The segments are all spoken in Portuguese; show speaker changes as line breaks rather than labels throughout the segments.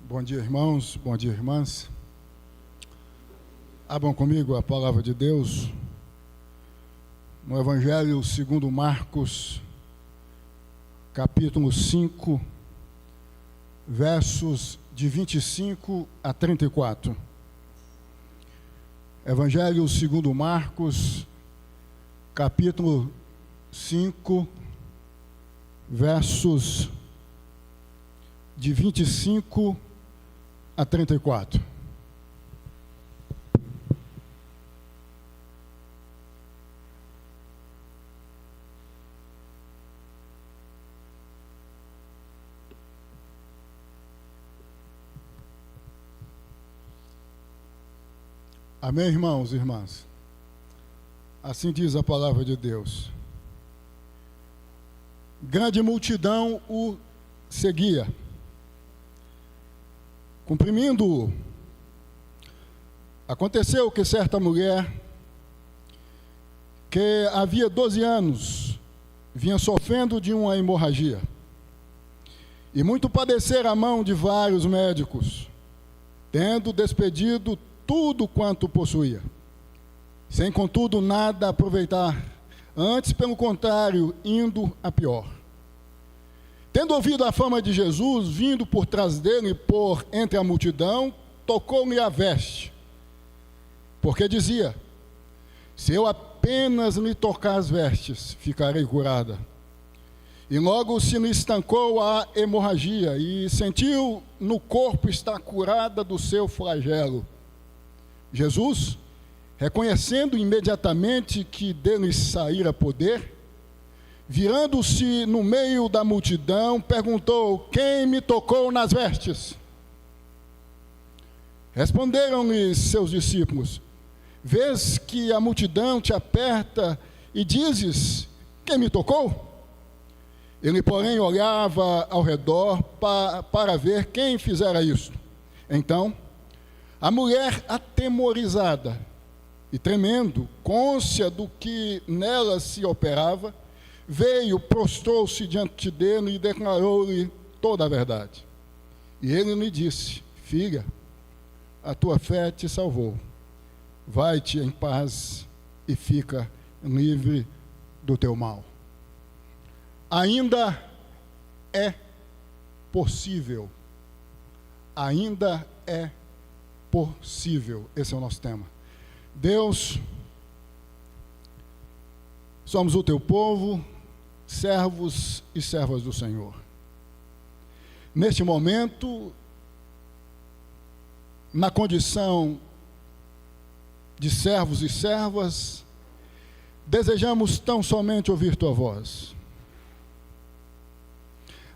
Bom dia, irmãos, bom dia, irmãs. Abram comigo a palavra de Deus no Evangelho segundo Marcos, capítulo 5, versos de 25 a 34. Evangelho segundo Marcos, capítulo 5, versos de 25 a 34. Amém, irmãos e irmãs? Assim diz a palavra de Deus. Grande multidão o seguia. Comprimindo-o, aconteceu que certa mulher, que havia 12 anos, vinha sofrendo de uma hemorragia, e muito padecera a mão de vários médicos, tendo despedido tudo quanto possuía, sem contudo nada aproveitar, antes pelo contrário, indo a pior. Tendo ouvido a fama de Jesus, vindo por trás dele por entre a multidão, tocou-lhe a veste, porque dizia: se eu apenas lhe tocar as vestes, ficarei curada. E logo se lhe estancou a hemorragia, e sentiu no corpo estar curada do seu flagelo. Jesus, reconhecendo imediatamente que dele saíra poder, virando-se no meio da multidão, perguntou: quem me tocou nas vestes? Responderam-lhe seus discípulos: vês que a multidão te aperta e dizes: quem me tocou? Ele, porém, olhava ao redor para ver quem fizera isso. Então, a mulher, atemorizada e tremendo, cônscia do que nela se operava, veio, prostrou-se diante dele e declarou-lhe toda a verdade. E ele lhe disse: filha, a tua fé te salvou. Vai-te em paz e fica livre do teu mal. Ainda é possível. Ainda é possível. Esse é o nosso tema. Deus, somos o teu povo, servos e servas do Senhor. Neste momento, na condição de servos e servas, desejamos tão somente ouvir tua voz.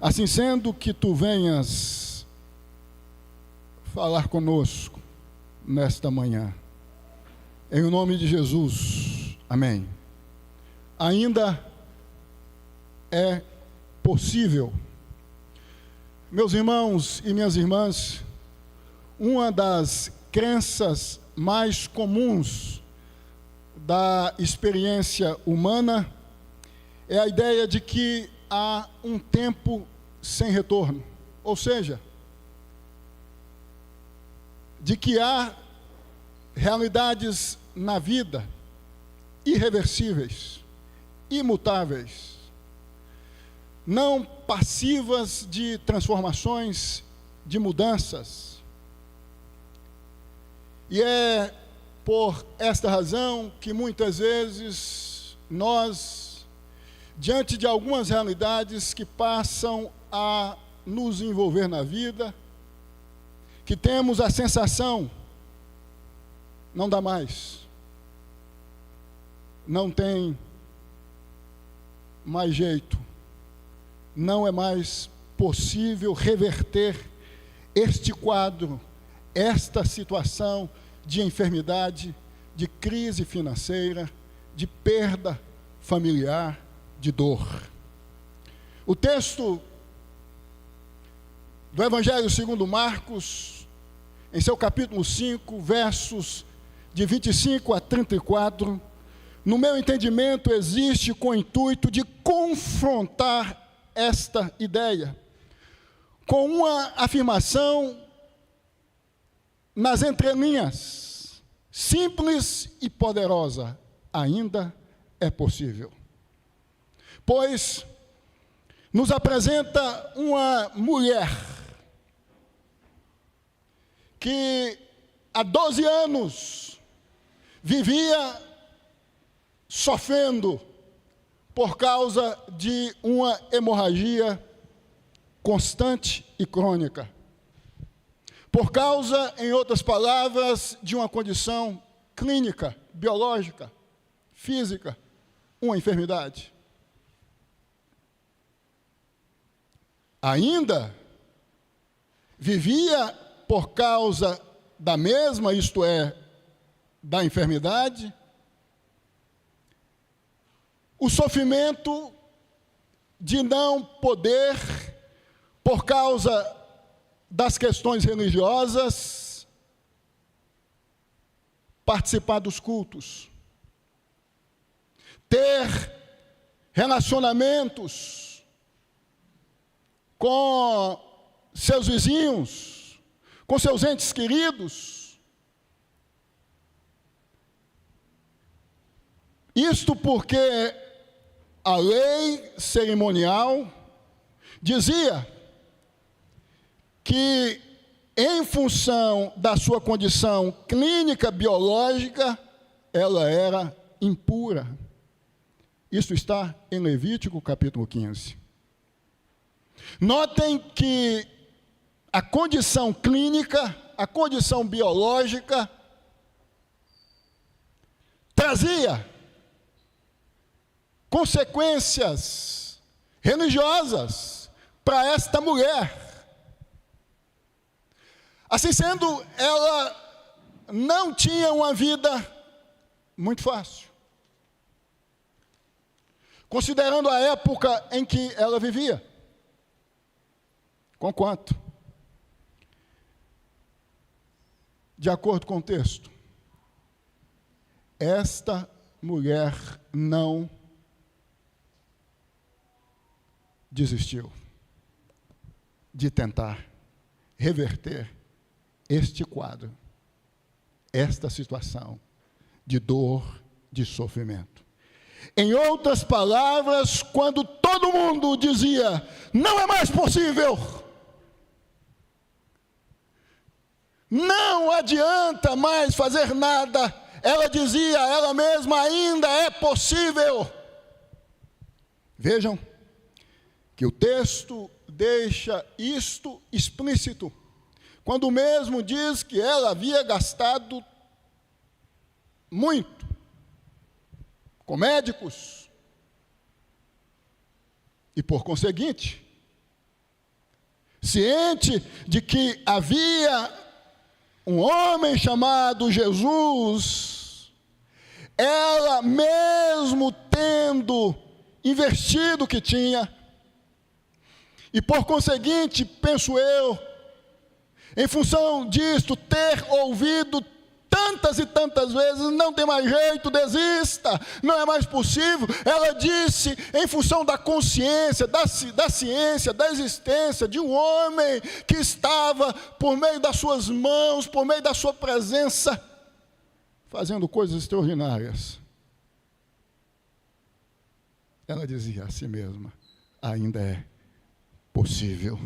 Assim sendo, que tu venhas falar conosco nesta manhã. Em nome de Jesus. Amém. Ainda é possível. Meus irmãos e minhas irmãs, uma das crenças mais comuns da experiência humana é a ideia de que há um tempo sem retorno, ou seja, de que há realidades na vida irreversíveis, imutáveis, não passivas de transformações, de mudanças. E é por esta razão que muitas vezes nós, diante de algumas realidades que passam a nos envolver na vida, que temos a sensação, não dá mais, não tem mais jeito, não é mais possível reverter este quadro, esta situação de enfermidade, de crise financeira, de perda familiar, de dor. O texto do Evangelho segundo Marcos, em seu capítulo 5, versos de 25 a 34, no meu entendimento, existe com o intuito de confrontar esta ideia com uma afirmação nas entrelinhas, simples e poderosa, ainda é possível. Pois nos apresenta uma mulher que há 12 anos vivia sofrendo por causa de uma hemorragia constante e crônica. Por causa, em outras palavras, de uma condição clínica, biológica, física, uma enfermidade. Ainda vivia por causa da mesma, isto é, da enfermidade, o sofrimento de não poder, por causa das questões religiosas, participar dos cultos, ter relacionamentos com seus vizinhos, com seus entes queridos. Isto porque a lei cerimonial dizia que, em função da sua condição clínica biológica, ela era impura. Isso está em Levítico capítulo 15. Notem que a condição clínica, a condição biológica, trazia consequências religiosas para esta mulher. Assim sendo, ela não tinha uma vida muito fácil, considerando a época em que ela vivia. Conquanto, de acordo com o texto, esta mulher não desistiu de tentar reverter este quadro, esta situação de dor, de sofrimento. Em outras palavras, quando todo mundo dizia, não é mais possível, não adianta mais fazer nada, ela dizia a ela mesma, ainda é possível. Vejam que o texto deixa isto explícito, quando mesmo diz que ela havia gastado muito com médicos e, por conseguinte, ciente de que havia um homem chamado Jesus, ela, mesmo tendo investido o que tinha, e por conseguinte, penso eu, em função disto, ter ouvido tantas e tantas vezes, não tem mais jeito, desista, não é mais possível. Ela disse, em função da consciência, da ciência, da existência de um homem que estava, por meio das suas mãos, por meio da sua presença, fazendo coisas extraordinárias. Ela dizia a si mesma, ainda é possível.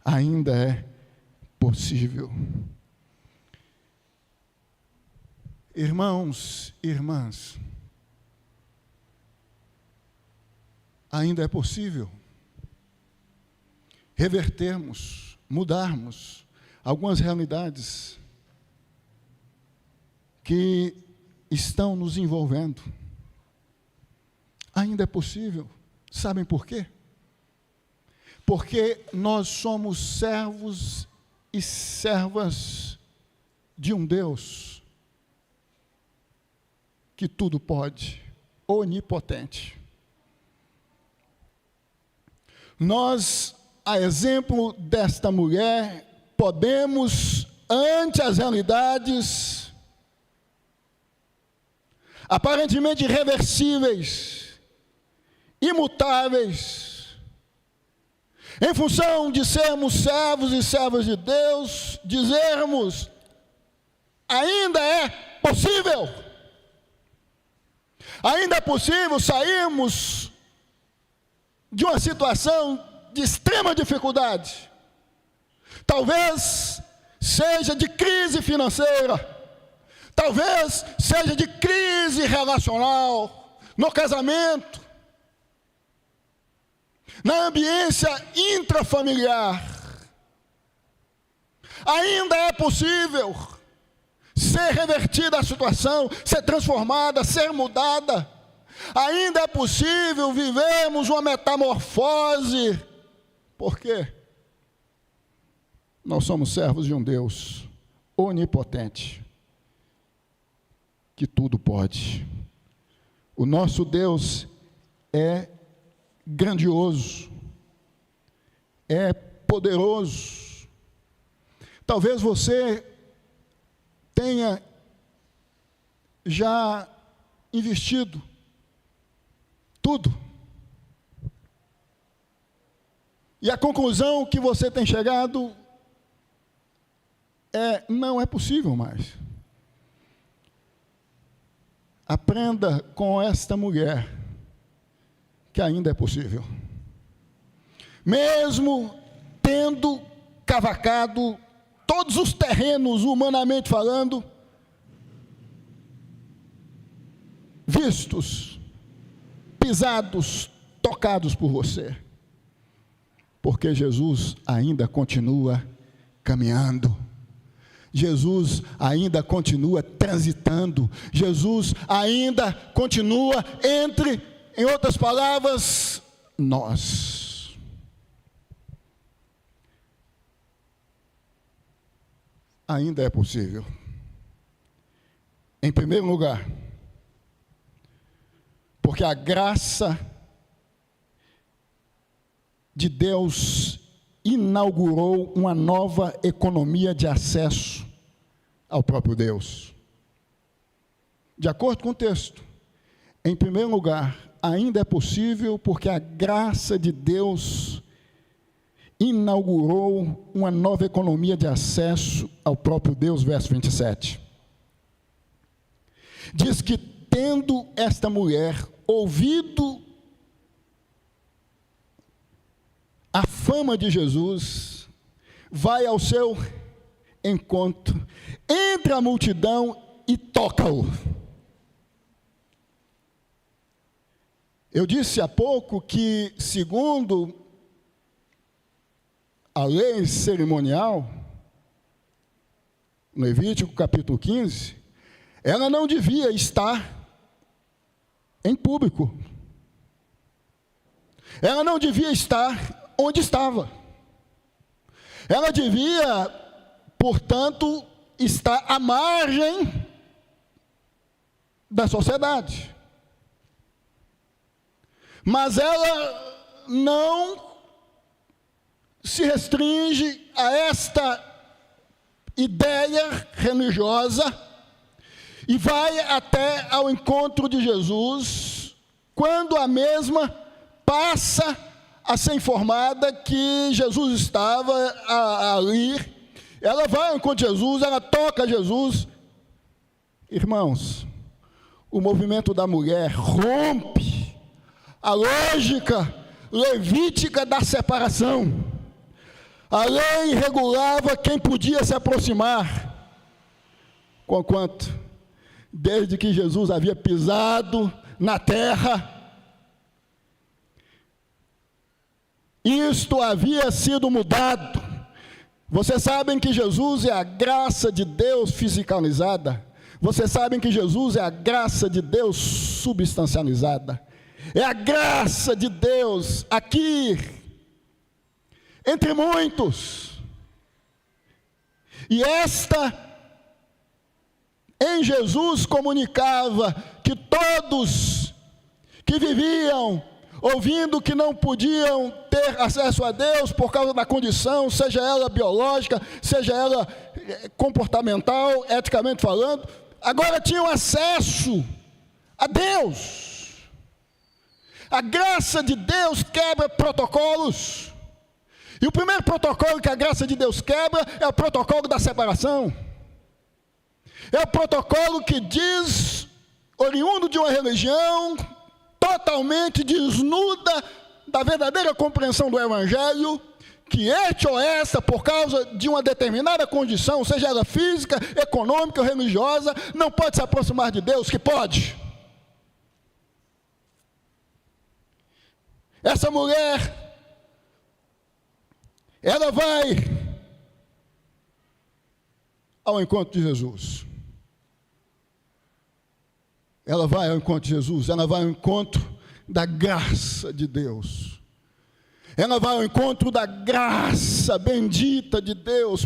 Ainda é possível. Irmãos e irmãs, ainda é possível revertermos, mudarmos algumas realidades que estão nos envolvendo. Ainda é possível. Sabem por quê? Porque nós somos servos e servas de um Deus que tudo pode, onipotente. Nós, a exemplo desta mulher, podemos, ante as realidades aparentemente irreversíveis, imutáveis, Em função de sermos servos e servas de Deus, dizermos, ainda é possível. Ainda é possível sairmos de uma situação de extrema dificuldade. Talvez seja de crise financeira, talvez seja de crise relacional, no casamento, na ambiência intrafamiliar. Ainda é possível ser revertida a situação, ser transformada, ser mudada. Ainda é possível vivermos uma metamorfose. Por quê? Nós somos servos de um Deus onipotente, que tudo pode. O nosso Deus é grandioso, é poderoso. Talvez você tenha já investido tudo, e a conclusão que você tem chegado não é possível mais. Aprenda com esta mulher que ainda é possível. Mesmo tendo cavacado todos os terrenos, humanamente falando, vistos, pisados, tocados por você. Porque Jesus ainda continua caminhando. Jesus ainda continua transitando. Jesus ainda continua em outras palavras, nós. Ainda é possível. Em primeiro lugar, porque a graça de Deus inaugurou uma nova economia de acesso ao próprio Deus. De acordo com o texto, em primeiro lugar, ainda é possível porque a graça de Deus inaugurou uma nova economia de acesso ao próprio Deus, verso 27. Diz que, tendo esta mulher ouvido a fama de Jesus, vai ao seu encontro, entra a multidão e toca-o. Eu disse há pouco que, segundo a lei cerimonial, Levítico capítulo 15, ela não devia estar em público. Ela não devia estar onde estava. Ela devia, portanto, estar à margem da sociedade. Mas ela não se restringe a esta ideia religiosa e vai até ao encontro de Jesus, quando a mesma passa a ser informada que Jesus estava ali. Ela vai ao encontro de Jesus, ela toca Jesus. Irmãos, o movimento da mulher rompe a lógica levítica da separação. A lei regulava quem podia se aproximar, conquanto, desde que Jesus havia pisado na terra, isto havia sido mudado. Vocês sabem que Jesus é a graça de Deus fisicalizada. Vocês sabem que Jesus é a graça de Deus substancializada. É a graça de Deus aqui, entre muitos. E esta, em Jesus, comunicava que todos que viviam ouvindo que não podiam ter acesso a Deus por causa da condição, seja ela biológica, seja ela comportamental, eticamente falando, agora tinham acesso a Deus. A graça de Deus quebra protocolos. E o primeiro protocolo que a graça de Deus quebra é o protocolo da separação. É o protocolo que diz, oriundo de uma religião totalmente desnuda da verdadeira compreensão do Evangelho, que este ou essa, por causa de uma determinada condição, seja ela física, econômica ou religiosa, não pode se aproximar de Deus, que pode. Essa mulher, ela vai ao encontro de Jesus. Ela vai ao encontro de Jesus, ela vai ao encontro da graça de Deus. Ela vai ao encontro da graça bendita de Deus,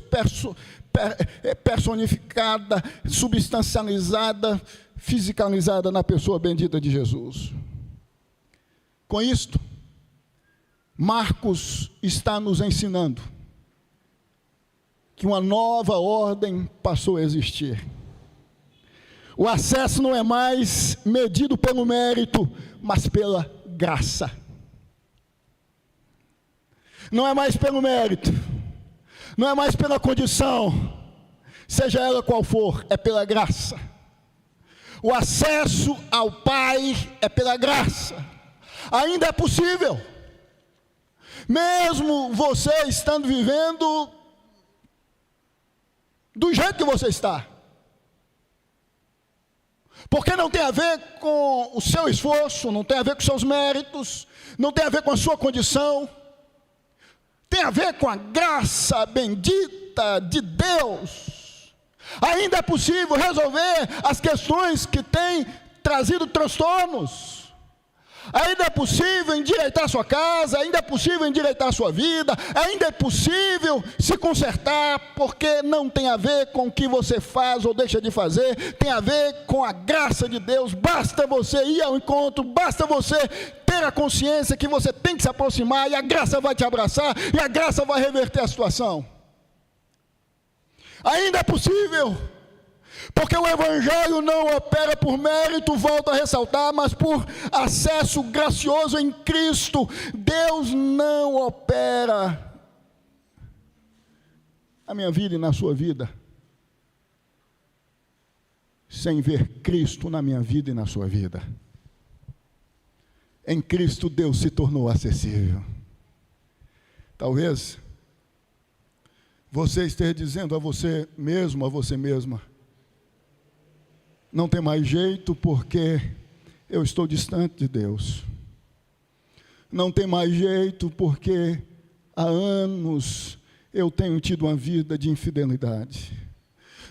personificada, substancializada, fisicalizada na pessoa bendita de Jesus. Com isto, Marcos está nos ensinando que uma nova ordem passou a existir. O acesso não é mais medido pelo mérito, mas pela graça. Não é mais pelo mérito, não é mais pela condição, seja ela qual for, é pela graça. O acesso ao Pai é pela graça. Ainda é possível, mesmo você estando vivendo do jeito que você está. Porque não tem a ver com o seu esforço, não tem a ver com seus méritos, não tem a ver com a sua condição, tem a ver com a graça bendita de Deus. Ainda é possível resolver as questões que têm trazido transtornos. Ainda é possível endireitar sua casa, ainda é possível endireitar sua vida, ainda é possível se consertar, porque não tem a ver com o que você faz ou deixa de fazer, tem a ver com a graça de Deus. Basta você ir ao encontro, basta você ter a consciência que você tem que se aproximar, e a graça vai te abraçar, e a graça vai reverter a situação. Ainda é possível, porque o Evangelho não opera por mérito, volto a ressaltar, mas por acesso gracioso em Cristo. Deus não opera na minha vida e na sua vida sem ver Cristo na minha vida e na sua vida. Em Cristo Deus se tornou acessível. Talvez você esteja dizendo a você mesmo, a você mesma: não tem mais jeito porque eu estou distante de Deus. Não tem mais jeito porque há anos eu tenho tido uma vida de infidelidade.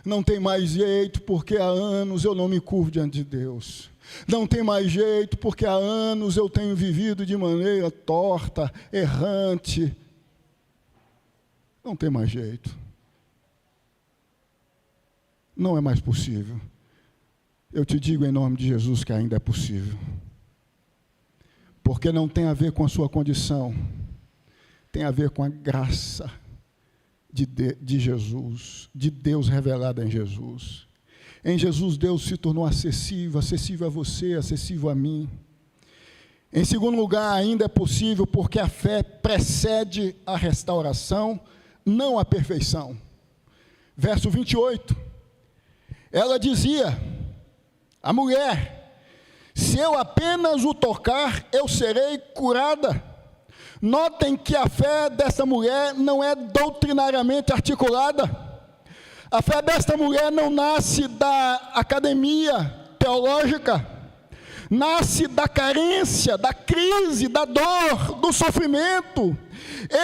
Não tem mais jeito porque há anos eu não me curvo diante de Deus. Não tem mais jeito porque há anos eu tenho vivido de maneira torta, errante. Não tem mais jeito. Não é mais possível. Eu te digo em nome de Jesus que ainda é possível. Porque não tem a ver com a sua condição, tem a ver com a graça de Jesus, de Deus revelada em Jesus. Em Jesus, Deus se tornou acessível, acessível a você, acessível a mim. Em segundo lugar, ainda é possível porque a fé precede a restauração, não a perfeição. Verso 28, ela dizia, a mulher: se eu apenas o tocar, eu serei curada. Notem que a fé dessa mulher não é doutrinariamente articulada. A fé desta mulher não nasce da academia teológica, nasce da carência, da crise, da dor, do sofrimento.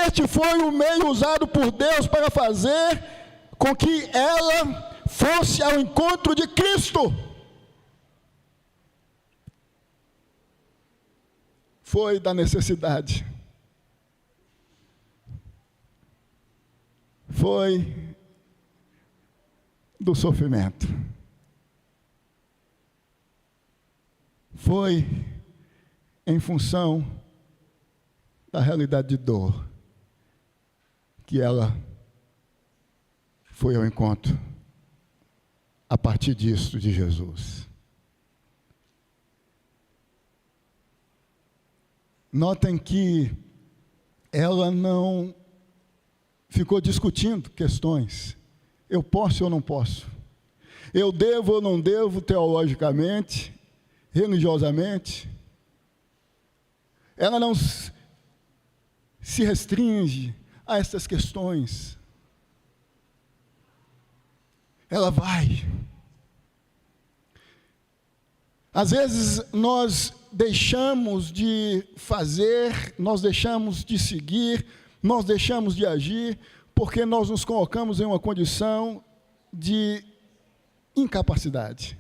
Este foi o meio usado por Deus para fazer com que ela fosse ao encontro de Cristo. Foi da necessidade. Foi do sofrimento. Foi em função da realidade de dor que ela foi ao encontro, a partir disso, de Jesus. Notem que ela não ficou discutindo questões. Eu posso ou não posso? Eu devo ou não devo teologicamente, religiosamente? Ela não se restringe a essas questões. Ela vai. Às vezes nós deixamos de fazer, nós deixamos de seguir, nós deixamos de agir, porque nós nos colocamos em uma condição de incapacidade.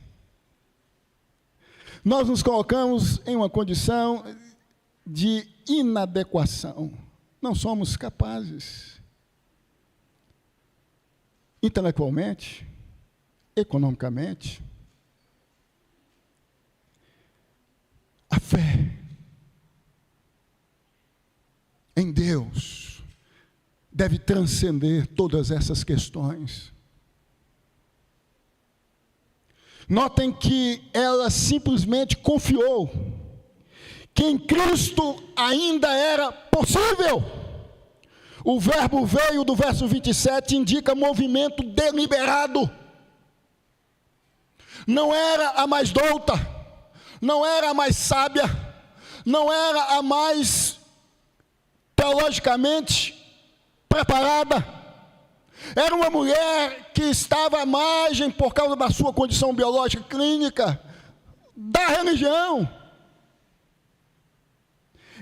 Nós nos colocamos em uma condição de inadequação. Não somos capazes, intelectualmente, economicamente. A fé em Deus deve transcender todas essas questões. Notem que ela simplesmente confiou que em Cristo ainda era possível. O verbo veio do verso 27, indica movimento deliberado. Não era a mais douta, não era a mais sábia, não era a mais teologicamente preparada. Era uma mulher que estava à margem, por causa da sua condição biológica clínica, da religião.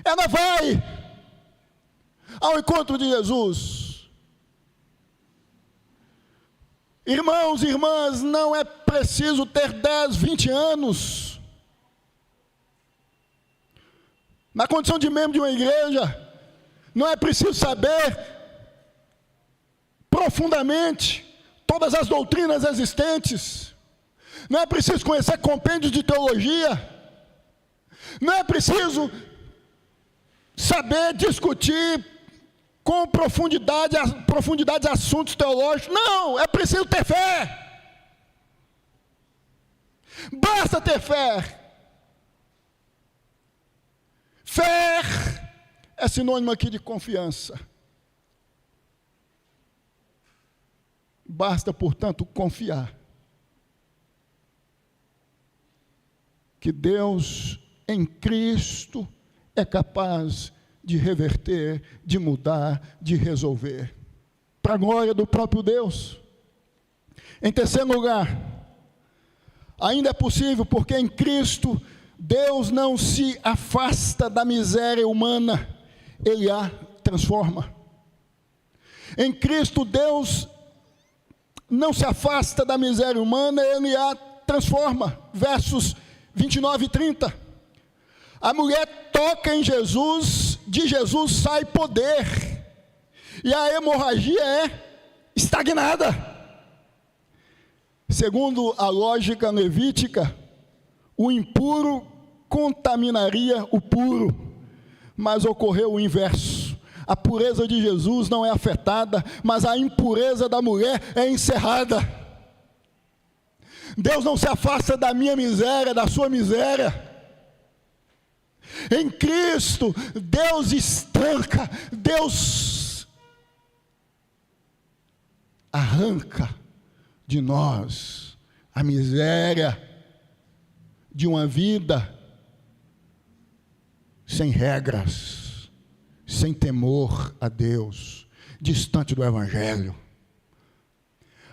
Ela vai ao encontro de Jesus. Irmãos e irmãs, não é preciso ter 10, 20 anos. Na condição de membro de uma igreja, não é preciso saber profundamente todas as doutrinas existentes. Não é preciso conhecer compêndios de teologia. Não é preciso saber discutir com profundidade assuntos teológicos. Não, é preciso ter fé. Basta ter fé. Fé é sinônimo aqui de confiança. Basta, portanto, confiar que Deus em Cristo é capaz de reverter, de mudar, de resolver, para a glória do próprio Deus. Em terceiro lugar, ainda é possível, porque em Cristo Deus não se afasta da miséria humana, Ele a transforma. Em Cristo Deus não se afasta da miséria humana, Ele a transforma. Versos 29 e 30. A mulher toca em Jesus, de Jesus sai poder, e a hemorragia é estagnada. Segundo a lógica levítica, o impuro contaminaria o puro, mas ocorreu o inverso. A pureza de Jesus não é afetada, mas a impureza da mulher é encerrada. Deus não se afasta da minha miséria, da sua miséria. Em Cristo, Deus estanca, Deus arranca de nós a miséria de uma vida sem regras, sem temor a Deus, distante do Evangelho.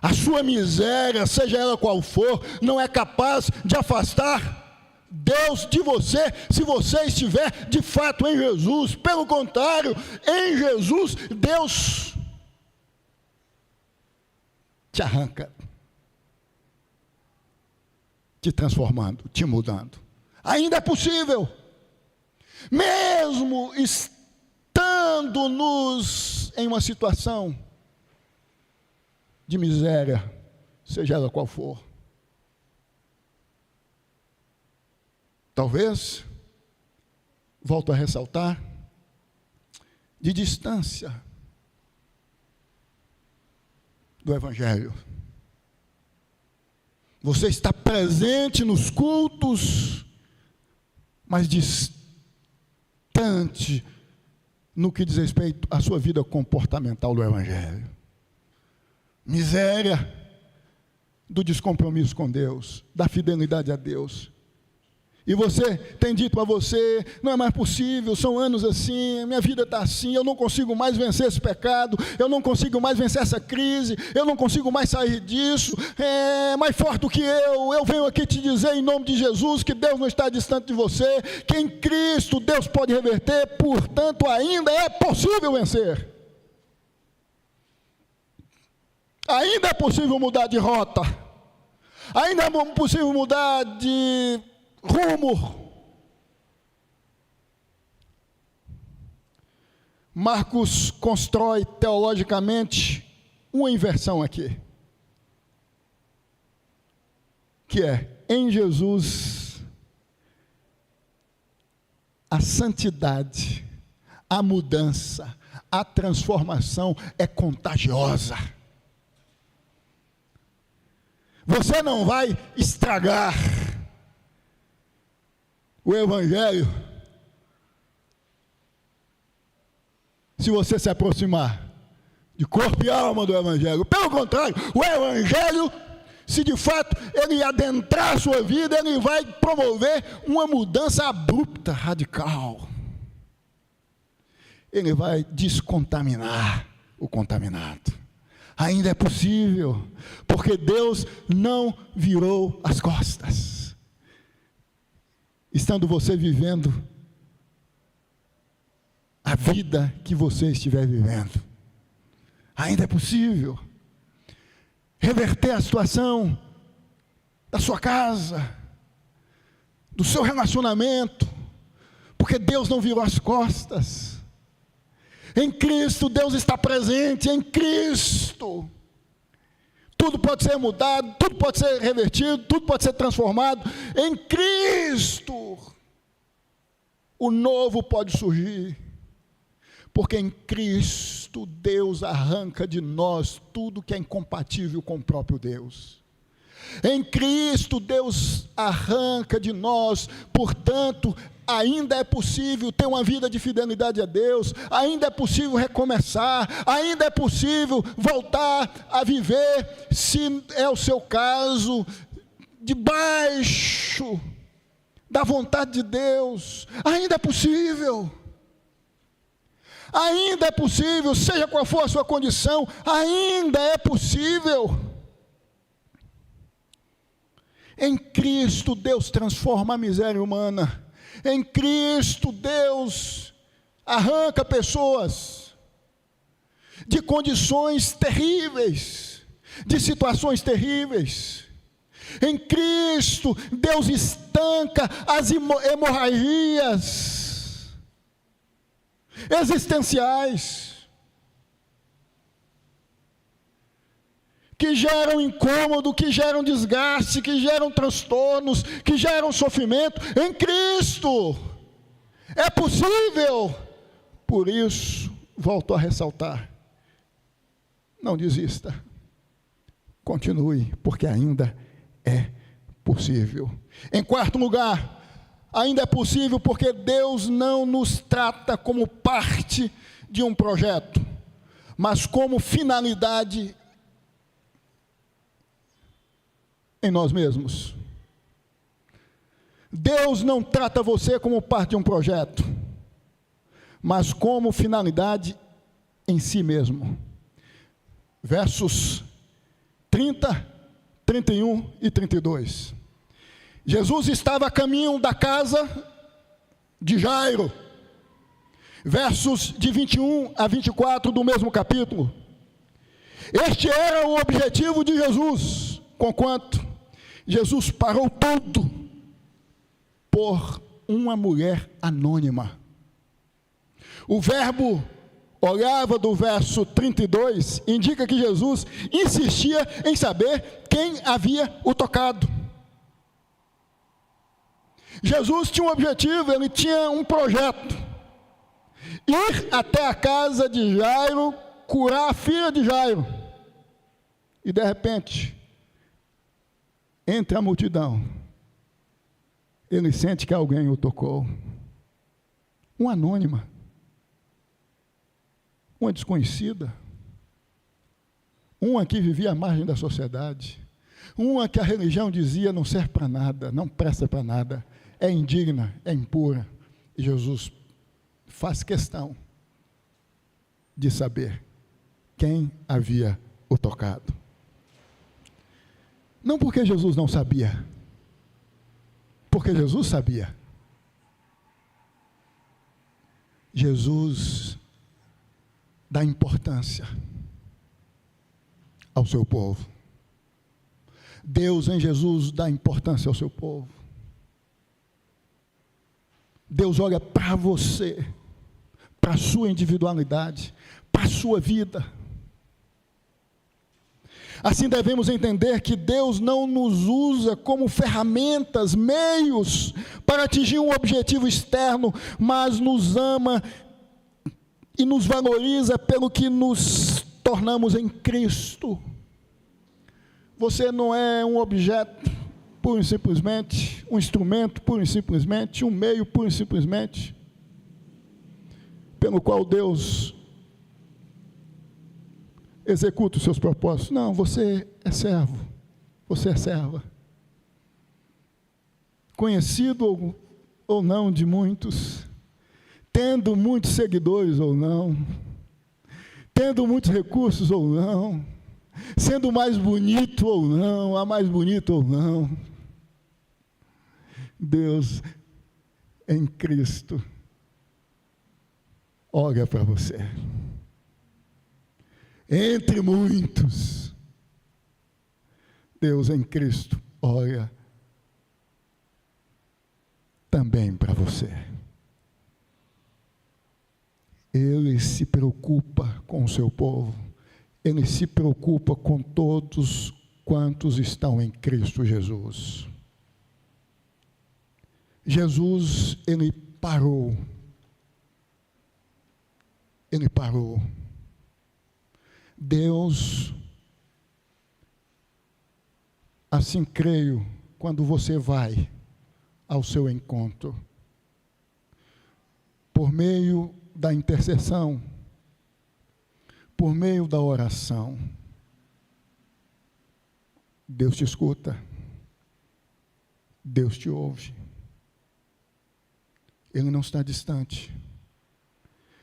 A sua miséria, seja ela qual for, não é capaz de afastar Deus de você, se você estiver de fato em Jesus. Pelo contrário, em Jesus, Deus te arranca, te transformando, te mudando. Ainda é possível, mesmo estando-nos em uma situação de miséria, seja ela qual for. Talvez, volto a ressaltar, de distância do Evangelho. Você está presente nos cultos, mas distante no que diz respeito à sua vida comportamental do Evangelho. Miséria do descompromisso com Deus, da fidelidade a Deus. E você tem dito para você, não é mais possível, são anos assim, minha vida está assim, eu não consigo mais vencer esse pecado, eu não consigo mais vencer essa crise, eu não consigo mais sair disso, é mais forte do que eu venho aqui te dizer em nome de Jesus que Deus não está distante de você, que em Cristo Deus pode reverter, portanto ainda é possível vencer. Ainda é possível mudar de rota, ainda é possível mudar de rumo. Marcos constrói teologicamente uma inversão aqui, que é, em Jesus, a santidade, a mudança, a transformação é contagiosa. Você não vai estragar o Evangelho se você se aproximar de corpo e alma do Evangelho. Pelo contrário, o Evangelho, se de fato ele adentrar a sua vida, ele vai promover uma mudança abrupta, radical. Ele vai descontaminar o contaminado. Ainda é possível, porque Deus não virou as costas. Estando você vivendo a vida que você estiver vivendo, ainda é possível reverter a situação da sua casa, do seu relacionamento, porque Deus não virou as costas. Em Cristo, Deus está presente, em Cristo. Tudo pode ser mudado, tudo pode ser revertido, tudo pode ser transformado. Em Cristo, o novo pode surgir. Porque em Cristo, Deus arranca de nós tudo que é incompatível com o próprio Deus. Em Cristo, Deus arranca de nós, portanto, ainda é possível ter uma vida de fidelidade a Deus, ainda é possível recomeçar, ainda é possível voltar a viver, se é o seu caso, debaixo da vontade de Deus, ainda é possível. Ainda é possível, seja qual for a sua condição, ainda é possível. Em Cristo, Deus transforma a miséria humana. Em Cristo, Deus arranca pessoas de condições terríveis, de situações terríveis. Em Cristo, Deus estanca as hemorragias existenciais, que geram incômodo, que geram desgaste, que geram transtornos, que geram sofrimento. Em Cristo é possível. Por isso, volto a ressaltar, não desista, continue, porque ainda é possível. Em quarto lugar, ainda é possível porque Deus não nos trata como parte de um projeto, mas como finalidade em nós mesmos. Deus não trata você como parte de um projeto, mas como finalidade em si mesmo. Versos 30, 31 e 32. Jesus estava a caminho da casa de Jairo. Versos de 21 a 24 do mesmo capítulo. Este era o objetivo de Jesus, conquanto Jesus parou tudo por uma mulher anônima. O verbo olhava do verso 32, indica que Jesus insistia em saber quem havia o tocado. Jesus tinha um objetivo, ele tinha um projeto: ir até a casa de Jairo, curar a filha de Jairo. E de repente, entre a multidão, ele sente que alguém o tocou. Uma anônima. uma desconhecida, uma que vivia à margem da sociedade, uma que a religião dizia não serve para nada, não presta para nada, é indigna, é impura. E Jesus faz questão de saber quem havia o tocado. Não porque Jesus não sabia, porque Jesus sabia. Jesus dá importância ao seu povo. Deus em Jesus dá importância ao seu povo. Deus olha para você, para a sua individualidade, para a sua vida. Assim devemos entender que Deus não nos usa como ferramentas, meios para atingir um objetivo externo, mas nos ama e nos valoriza pelo que nos tornamos em Cristo. Você não é um objeto, pura e simplesmente, um instrumento, pura e simplesmente, um meio, pura e simplesmente, pelo qual Deus executa os seus propósitos. Não, você é servo, você é serva. Conhecido ou não de muitos, tendo muitos seguidores ou não, tendo muitos recursos ou não, sendo mais bonito ou não, a mais bonita ou não, Deus em Cristo olha para você. Entre muitos, Deus em Cristo olha também para você. Ele se preocupa com o seu povo. Ele se preocupa com todos quantos estão em Cristo Jesus. Jesus, ele parou. Ele parou. Deus, assim creio, quando você vai ao seu encontro, por meio da intercessão, por meio da oração, Deus te escuta, Deus te ouve. Ele não está distante,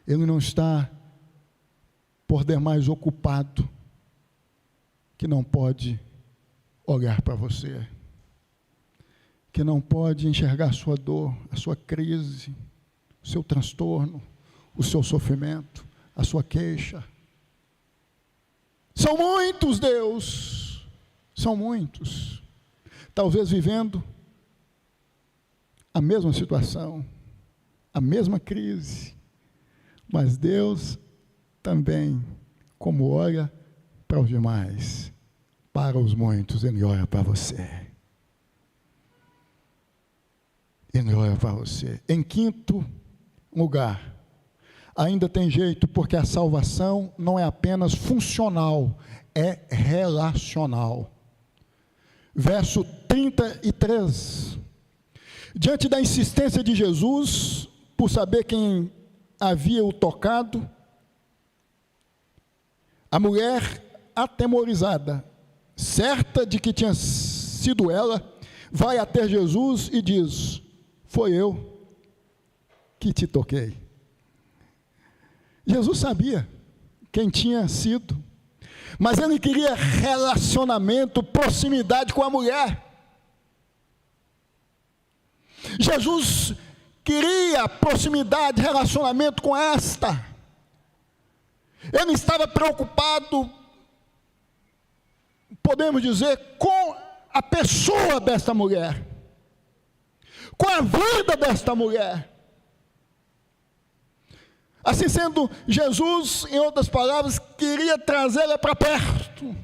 Ele não está por demais ocupado, que não pode olhar para você, que não pode enxergar a sua dor, a sua crise, o seu transtorno, o seu sofrimento, a sua queixa. São muitos, Deus, são muitos, talvez vivendo a mesma situação, a mesma crise, mas Deus também, como olha para os demais, para os muitos, Ele olha para você. Ele olha para você. Em quinto lugar, ainda tem jeito, porque a salvação não é apenas funcional, é relacional. Verso 33. Diante da insistência de Jesus, por saber quem havia o tocado, a mulher, atemorizada, certa de que tinha sido ela, vai até Jesus e diz: foi eu que te toquei. Jesus sabia quem tinha sido, mas ele queria relacionamento, proximidade com a mulher. Jesus queria proximidade, relacionamento com esta. Ele estava preocupado, podemos dizer, com a pessoa desta mulher, com a vida desta mulher. Assim sendo, Jesus, em outras palavras, queria trazê-la para perto.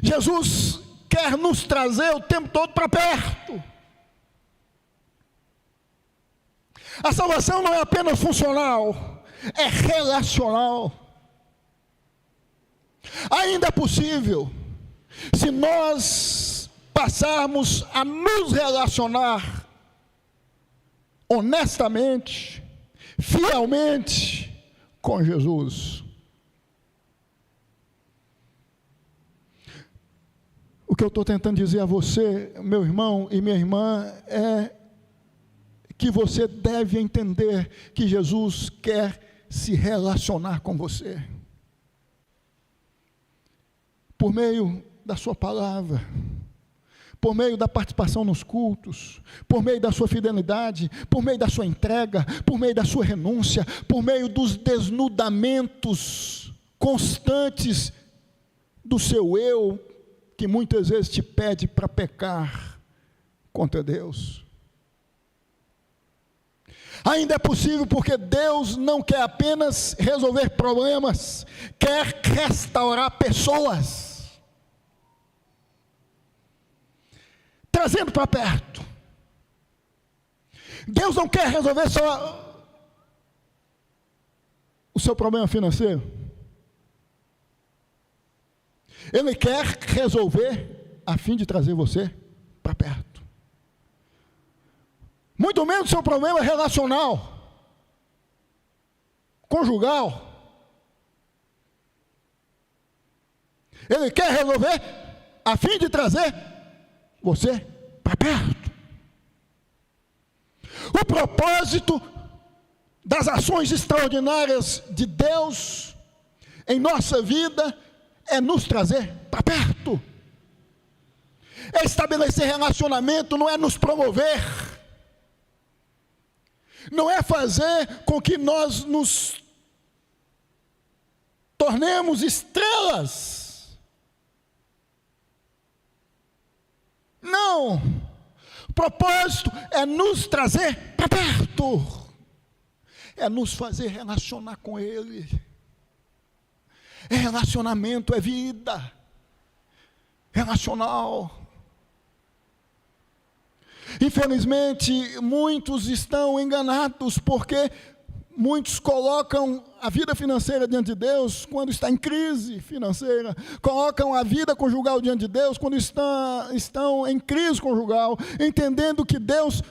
Jesus quer nos trazer o tempo todo para perto. A salvação não é apenas funcional, é relacional. Ainda é possível, se nós passarmos a nos relacionar honestamente, fielmente, com Jesus. O que eu estou tentando dizer a você, meu irmão e minha irmã, é que você deve entender que Jesus quer se relacionar com você. Por meio da sua palavra, por meio da participação nos cultos, por meio da sua fidelidade, por meio da sua entrega, por meio da sua renúncia, por meio dos desnudamentos constantes do seu eu, que muitas vezes te pede para pecar contra Deus. Ainda é possível porque Deus não quer apenas resolver problemas, quer restaurar pessoas. Trazendo para perto. Deus não quer resolver só o seu problema financeiro. Ele quer resolver a fim de trazer você para perto. Muito menos o seu problema relacional, conjugal. Ele quer resolver a fim de trazer você para perto. O propósito das ações extraordinárias de Deus em nossa vida é nos trazer para perto. É estabelecer relacionamento, não é nos promover. Não é fazer com que nós nos tornemos estrelas. Não. O propósito é nos trazer para perto. É nos fazer relacionar com Ele. É relacionamento, é vida. Relacional. Infelizmente, muitos estão enganados porque muitos colocam a vida financeira diante de Deus quando está em crise financeira, colocam a vida conjugal diante de Deus quando estão em crise conjugal, entendendo que Deus,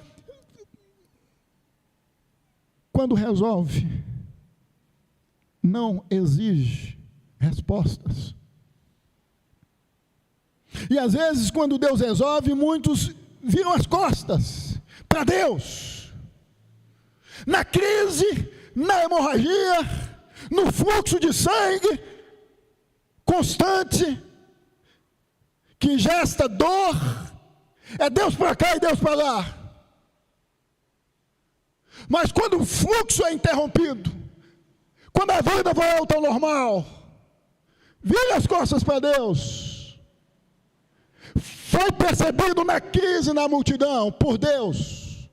quando resolve, não exige respostas. E às vezes, quando Deus resolve, muitos viram as costas para Deus. Na crise, na hemorragia, no fluxo de sangue constante, que gesta dor, é Deus para cá e Deus para lá. Mas quando o fluxo é interrompido, quando a vida volta ao normal, vira as costas para Deus. Foi percebido na crise, na multidão, por Deus.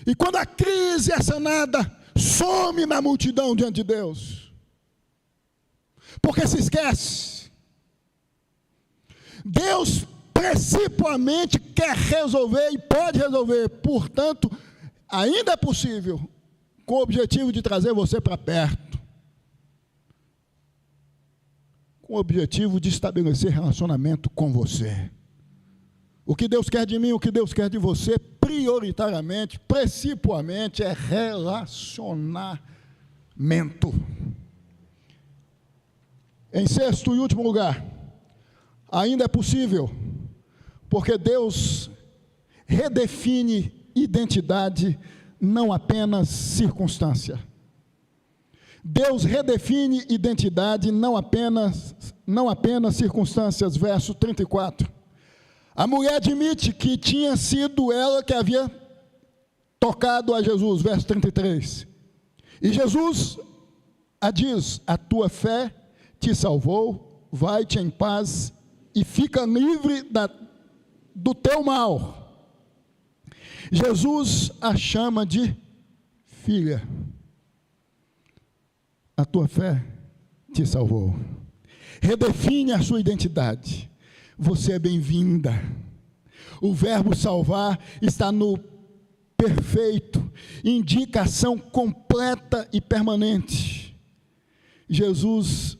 E quando a crise é sanada, some na multidão diante de Deus. Porque se esquece. Deus principalmente quer resolver e pode resolver. Portanto, ainda é possível, com o objetivo de trazer você para perto. Com o objetivo de estabelecer relacionamento com você. O que Deus quer de mim, o que Deus quer de você, prioritariamente, principalmente, é relacionamento. Em sexto e último lugar, ainda é possível, porque Deus redefine identidade, não apenas circunstância. Deus redefine identidade, não apenas circunstâncias. Verso 34. A mulher admite que tinha sido ela que havia tocado a Jesus. Verso 33. E Jesus a diz: a tua fé te salvou, vai-te em paz e fica livre do teu mal. Jesus a chama de filha. A tua fé te salvou. Redefine a sua identidade. Você é bem-vinda. O verbo salvar está no perfeito, indicação completa e permanente. Jesus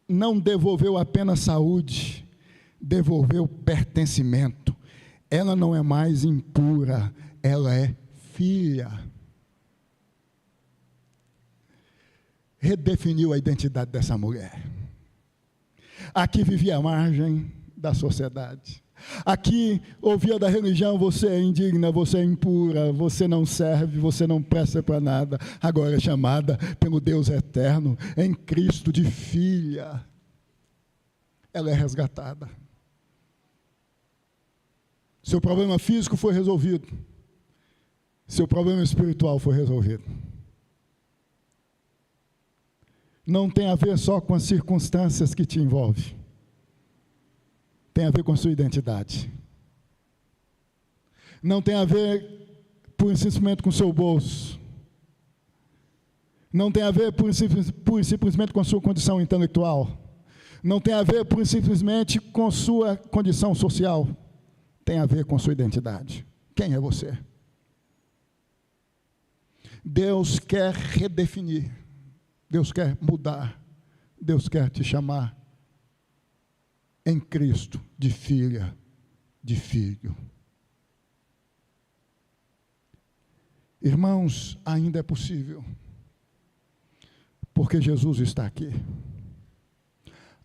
não devolveu apenas saúde, devolveu pertencimento. Ela não é mais impura, ela é filha. redefiniu a identidade dessa mulher. Aqui vivia à margem da sociedade. Aqui ouvia da religião: você é indigna, você é impura, você não serve, você não presta para nada. Agora é chamada pelo Deus eterno, em Cristo, de filha. Ela é resgatada. Seu problema físico foi resolvido. Seu problema espiritual foi resolvido. Não tem a ver só com as circunstâncias que te envolvem. Tem a ver com a sua identidade. Não tem a ver pura e simplesmente com o seu bolso. Não tem a ver pura e simplesmente com a sua condição intelectual. Não tem a ver pura e simplesmente com a sua condição social. Tem a ver com a sua identidade. Quem é você? Deus quer redefinir. Deus quer mudar. Deus quer te chamar em Cristo de filha, de filho. Irmãos, ainda é possível, porque Jesus está aqui.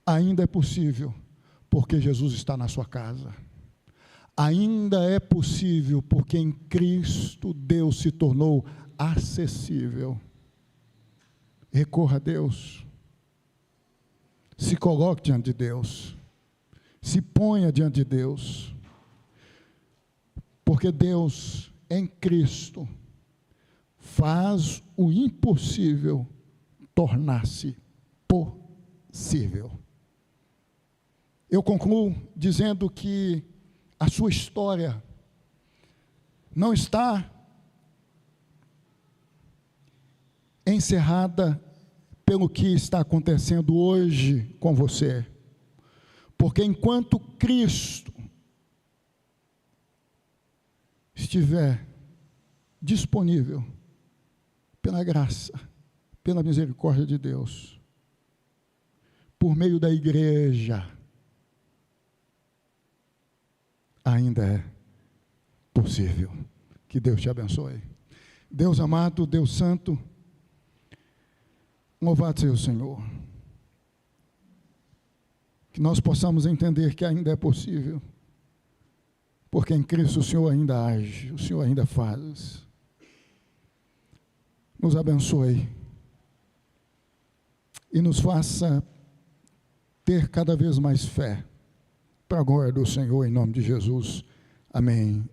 Ainda é possível, porque Jesus está na sua casa. Ainda é possível, porque em Cristo Deus se tornou acessível. Recorra a Deus. Se coloque diante de Deus. Se ponha diante de Deus. Porque Deus, em Cristo, faz o impossível tornar-se possível. Eu concluo dizendo que a sua história não está encerrada pelo que está acontecendo hoje com você. Porque enquanto Cristo estiver disponível pela graça, pela misericórdia de Deus, por meio da igreja, ainda é possível. Que Deus te abençoe. Deus amado, Deus santo, louvado seja o Senhor. Que nós possamos entender que ainda é possível, porque em Cristo o Senhor ainda age, o Senhor ainda faz. Nos abençoe e nos faça ter cada vez mais fé, para a glória do Senhor, em nome de Jesus. Amém.